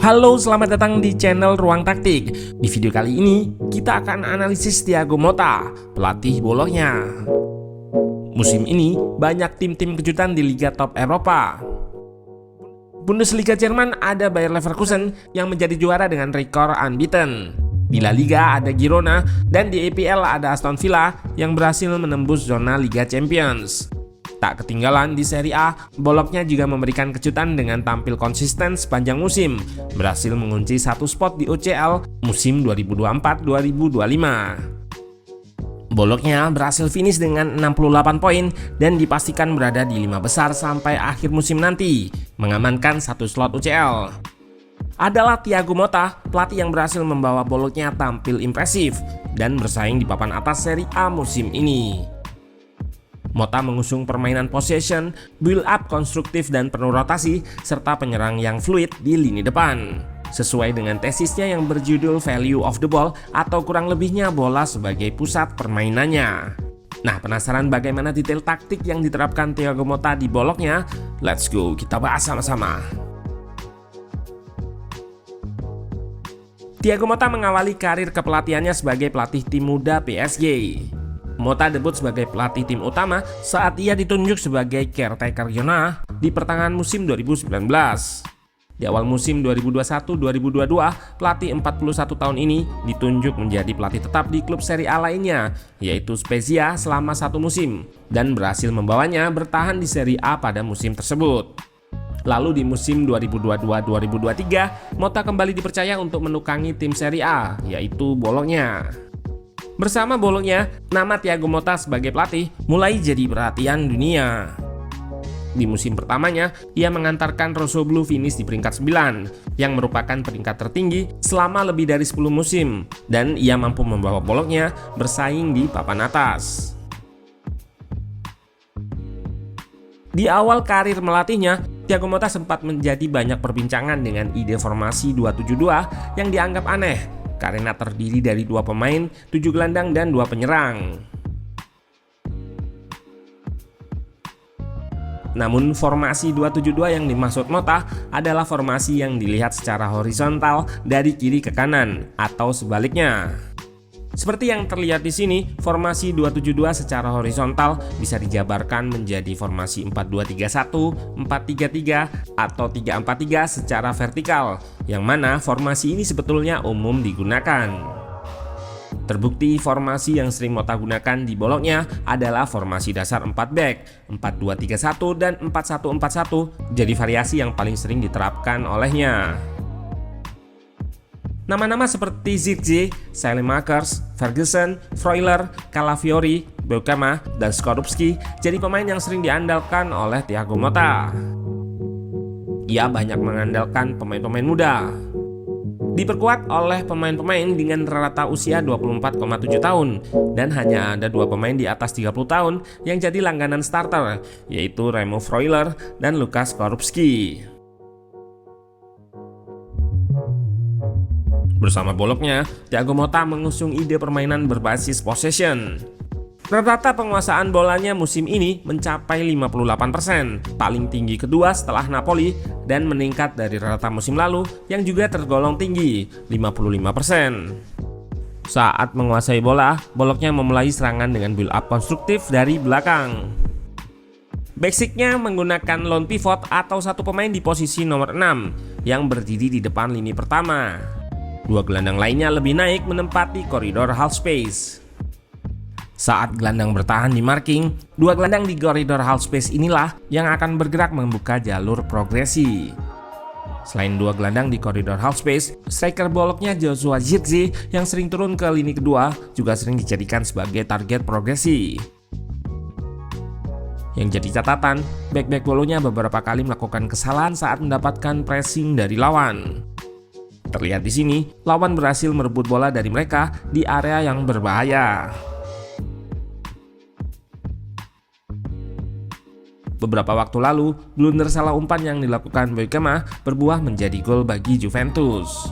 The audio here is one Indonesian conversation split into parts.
Halo, selamat datang di channel Ruang Taktik. Di video kali ini, kita akan analisis Thiago Motta, pelatih bolongnya. Musim ini, banyak tim-tim kejutan di Liga Top Eropa. Bundesliga Jerman ada Bayer Leverkusen yang menjadi juara dengan rekor unbeaten. Di La Liga ada Girona, dan di EPL ada Aston Villa yang berhasil menembus zona Liga Champions. Tak ketinggalan di Serie A, boloknya juga memberikan kejutan dengan tampil konsisten sepanjang musim, berhasil mengunci satu spot di UCL musim 2024-2025. Boloknya berhasil finish dengan 68 poin dan dipastikan berada di 5 besar sampai akhir musim nanti, mengamankan satu slot UCL. Adalah Thiago Motta, pelatih yang berhasil membawa boloknya tampil impresif dan bersaing di papan atas Serie A musim ini. Motta mengusung permainan possession, build up konstruktif dan penuh rotasi, serta penyerang yang fluid di lini depan. Sesuai dengan tesisnya yang berjudul Value of the Ball atau kurang lebihnya bola sebagai pusat permainannya. Nah, penasaran bagaimana detail taktik yang diterapkan Thiago Motta di boloknya? Let's go, kita bahas sama-sama. Thiago Motta mengawali karir kepelatihannya sebagai pelatih tim muda PSG. Motta debut sebagai pelatih tim utama saat ia ditunjuk sebagai caretaker Girona di pertengahan musim 2019. Di awal musim 2021-2022, pelatih 41 tahun ini ditunjuk menjadi pelatih tetap di klub Serie A lainnya, yaitu Spezia selama satu musim, dan berhasil membawanya bertahan di Serie A pada musim tersebut. Lalu di musim 2022-2023, Motta kembali dipercaya untuk menukangi tim Serie A, yaitu Bologna. Bersama Bologna, nama Thiago Motta sebagai pelatih mulai jadi perhatian dunia. Di musim pertamanya, ia mengantarkan Rossoblu finish di peringkat 9, yang merupakan peringkat tertinggi selama lebih dari 10 musim, dan ia mampu membawa Bologna bersaing di papan atas. Di awal karir melatihnya, Thiago Motta sempat menjadi banyak perbincangan dengan ide formasi 2-7-2 yang dianggap aneh, karena terdiri dari 2 pemain, 7 gelandang, dan 2 penyerang. Namun formasi 2-7-2 yang dimaksud Motta adalah formasi yang dilihat secara horizontal dari kiri ke kanan atau sebaliknya. Seperti yang terlihat di sini, formasi 2-7-2 secara horizontal bisa dijabarkan menjadi formasi 4-2-3-1, 4-3-3, atau 3-4-3 secara vertikal, yang mana formasi ini sebetulnya umum digunakan. Terbukti formasi yang sering Motta gunakan di boloknya adalah formasi dasar 4 back, 4-2-3-1 dan 4-1-4-1, jadi variasi yang paling sering diterapkan olehnya. Nama-nama seperti Zirkzee, Saelemaekers, Ferguson, Freuler, Calafiori, Beukema, dan Skorupski jadi pemain yang sering diandalkan oleh Thiago Motta. Ia banyak mengandalkan pemain-pemain muda, diperkuat oleh pemain-pemain dengan rata usia 24,7 tahun, dan hanya ada 2 pemain di atas 30 tahun yang jadi langganan starter, yaitu Remo Freuler dan Lukas Skorupski. Bersama boloknya, Thiago Motta mengusung ide permainan berbasis possession. Rata-rata penguasaan bolanya musim ini mencapai 58%, paling tinggi kedua setelah Napoli, dan meningkat dari rata musim lalu yang juga tergolong tinggi, 55%. Saat menguasai bola, boloknya memulai serangan dengan build up konstruktif dari belakang. Basicnya menggunakan lone pivot atau satu pemain di posisi nomor 6 yang berdiri di depan lini pertama. 2 gelandang lainnya lebih naik menempati koridor half space. Saat gelandang bertahan di marking, 2 gelandang di koridor half space inilah yang akan bergerak membuka jalur progresi. Selain 2 gelandang di koridor half space, striker boloknya Joshua Zirkzee yang sering turun ke lini kedua juga sering dijadikan sebagai target progresi. Yang jadi catatan, back-back boloknya beberapa kali melakukan kesalahan saat mendapatkan pressing dari lawan. Terlihat di sini, lawan berhasil merebut bola dari mereka di area yang berbahaya. Beberapa waktu lalu, blunder salah umpan yang dilakukan Beukema berbuah menjadi gol bagi Juventus.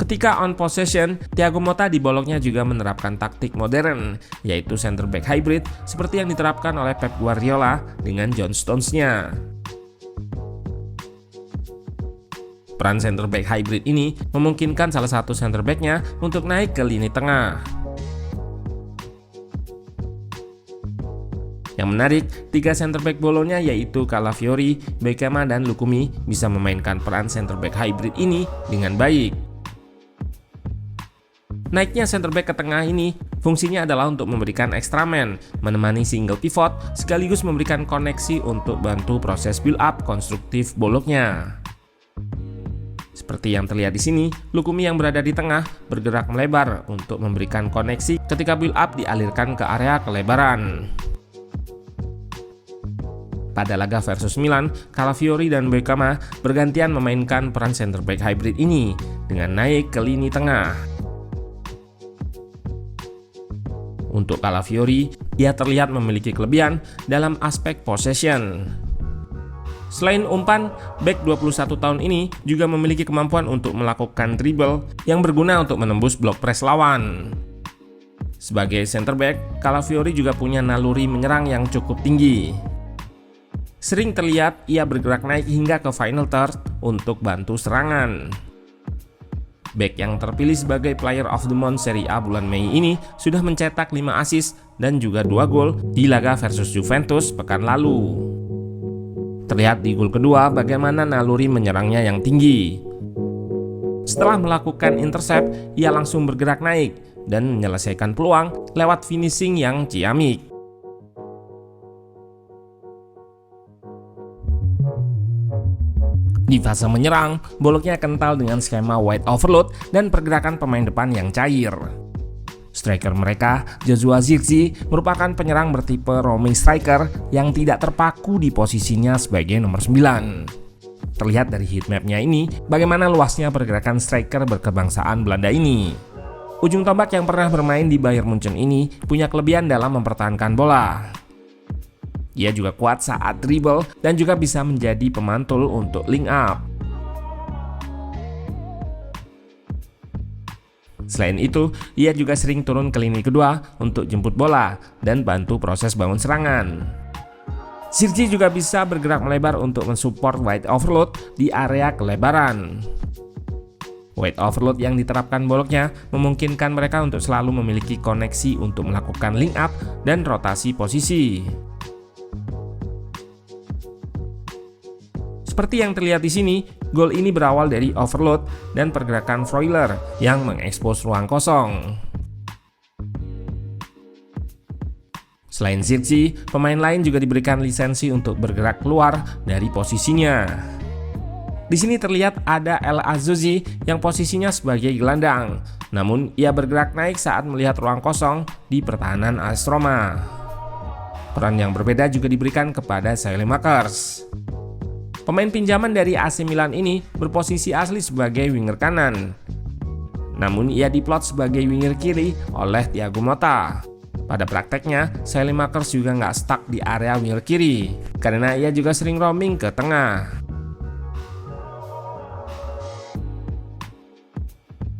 Ketika on possession, Thiago Motta di boloknya juga menerapkan taktik modern, yaitu center back hybrid seperti yang diterapkan oleh Pep Guardiola dengan John Stones-nya. Peran center back hybrid ini memungkinkan salah satu center back-nya untuk naik ke lini tengah. Yang menarik, 3 center back Bolonya yaitu Calafiori, Beckema, dan Lukumi bisa memainkan peran center back hybrid ini dengan baik. Naiknya center back ke tengah ini fungsinya adalah untuk memberikan extra man, menemani single pivot, sekaligus memberikan koneksi untuk bantu proses build up konstruktif Bologna. Seperti yang terlihat di sini, Lukumi yang berada di tengah bergerak melebar untuk memberikan koneksi ketika build up dialirkan ke area kelebaran. Pada laga versus Milan, Calafiori dan Beckema bergantian memainkan peran center back hybrid ini dengan naik ke lini tengah. Untuk Calafiori, ia terlihat memiliki kelebihan dalam aspek possession. Selain umpan, bek 21 tahun ini juga memiliki kemampuan untuk melakukan dribble yang berguna untuk menembus blok press lawan. Sebagai center back, Calafiori juga punya naluri menyerang yang cukup tinggi. Sering terlihat ia bergerak naik hingga ke final third untuk bantu serangan. Bek yang terpilih sebagai Player of the Month Serie A bulan Mei ini sudah mencetak 5 assist dan juga 2 gol di laga versus Juventus pekan lalu. Terlihat di gol kedua bagaimana naluri menyerangnya yang tinggi. Setelah melakukan intercept, ia langsung bergerak naik dan menyelesaikan peluang lewat finishing yang ciamik. Di fase menyerang, Bologna kental dengan skema wide overload dan pergerakan pemain depan yang cair. Striker mereka, Joshua Zirkzee, merupakan penyerang bertipe roaming striker yang tidak terpaku di posisinya sebagai nomor 9. Terlihat dari heatmap-nya ini, bagaimana luasnya pergerakan striker berkebangsaan Belanda ini. Ujung tombak yang pernah bermain di Bayern Munchen ini punya kelebihan dalam mempertahankan bola. Ia juga kuat saat dribble dan juga bisa menjadi pemantul untuk link up. Selain itu, ia juga sering turun ke lini kedua untuk jemput bola dan bantu proses bangun serangan. Zirkzee juga bisa bergerak melebar untuk mensupport wide overload di area kelebaran. Wide overload yang diterapkan Bologna memungkinkan mereka untuk selalu memiliki koneksi untuk melakukan link up dan rotasi posisi. Seperti yang terlihat di sini, gol ini berawal dari overload dan pergerakan Freuler yang mengekspos ruang kosong. Selain Zirkzee, pemain lain juga diberikan lisensi untuk bergerak keluar dari posisinya. Di sini terlihat ada El Azzouzi yang posisinya sebagai gelandang, namun ia bergerak naik saat melihat ruang kosong di pertahanan AS Roma. Peran yang berbeda juga diberikan kepada Saelemaekers. Pemain pinjaman dari AC Milan ini berposisi asli sebagai winger kanan. Namun ia diplot sebagai winger kiri oleh Thiago Motta. Pada prakteknya, Saelemaekers juga nggak stuck di area winger kiri, karena ia juga sering roaming ke tengah.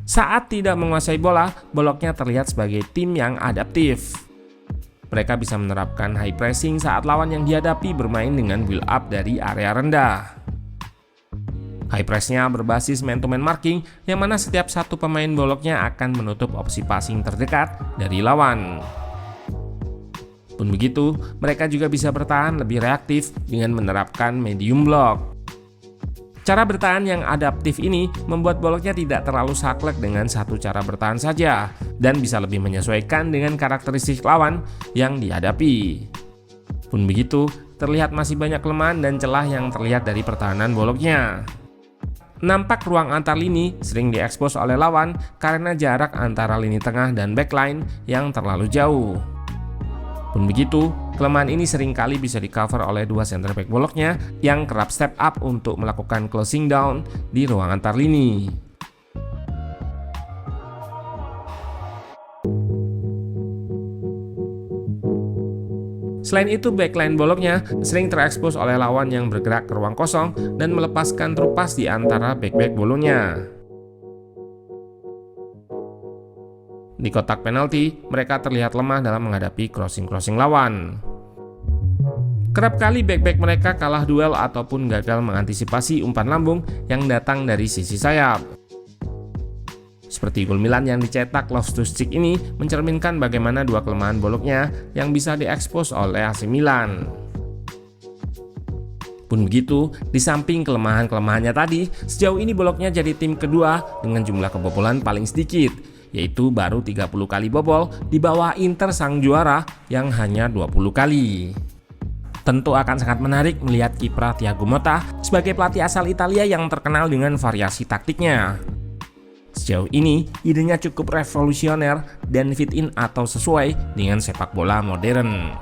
Saat tidak menguasai bola, Bologna terlihat sebagai tim yang adaptif. Mereka bisa menerapkan high pressing saat lawan yang dihadapi bermain dengan build up dari area rendah. High pressnya berbasis man-to-man marking, yang mana setiap satu pemain Bologna akan menutup opsi passing terdekat dari lawan. Pun begitu, mereka juga bisa bertahan lebih reaktif dengan menerapkan medium block. Cara bertahan yang adaptif ini membuat Bologna tidak terlalu saklek dengan satu cara bertahan saja dan bisa lebih menyesuaikan dengan karakteristik lawan yang dihadapi. Pun begitu, terlihat masih banyak kelemahan dan celah yang terlihat dari pertahanan Bologna. Nampak ruang antar lini sering diekspos oleh lawan karena jarak antara lini tengah dan backline yang terlalu jauh. Pun begitu, kelemahan ini seringkali bisa di-cover oleh dua center back Bologna yang kerap step up untuk melakukan closing down di ruang antar lini. Selain itu, backline Bologna sering terekspos oleh lawan yang bergerak ke ruang kosong dan melepaskan trupas di antara back-back Bologna. Di kotak penalti, mereka terlihat lemah dalam menghadapi crossing-crossing lawan. Kerap kali bek-bek mereka kalah duel ataupun gagal mengantisipasi umpan lambung yang datang dari sisi sayap. Seperti gol Milan yang dicetak Loftus-Cheek ini mencerminkan bagaimana dua kelemahan boloknya yang bisa diekspos oleh AC Milan. Pun begitu, di samping kelemahan-kelemahannya tadi, sejauh ini boloknya jadi tim kedua dengan jumlah kebobolan paling sedikit, yaitu baru 30 kali bobol di bawah Inter sang juara yang hanya 20 kali. Tentu akan sangat menarik melihat kiprah Thiago Motta sebagai pelatih asal Italia yang terkenal dengan variasi taktiknya. Sejauh ini, idenya cukup revolusioner dan fit in atau sesuai dengan sepak bola modern.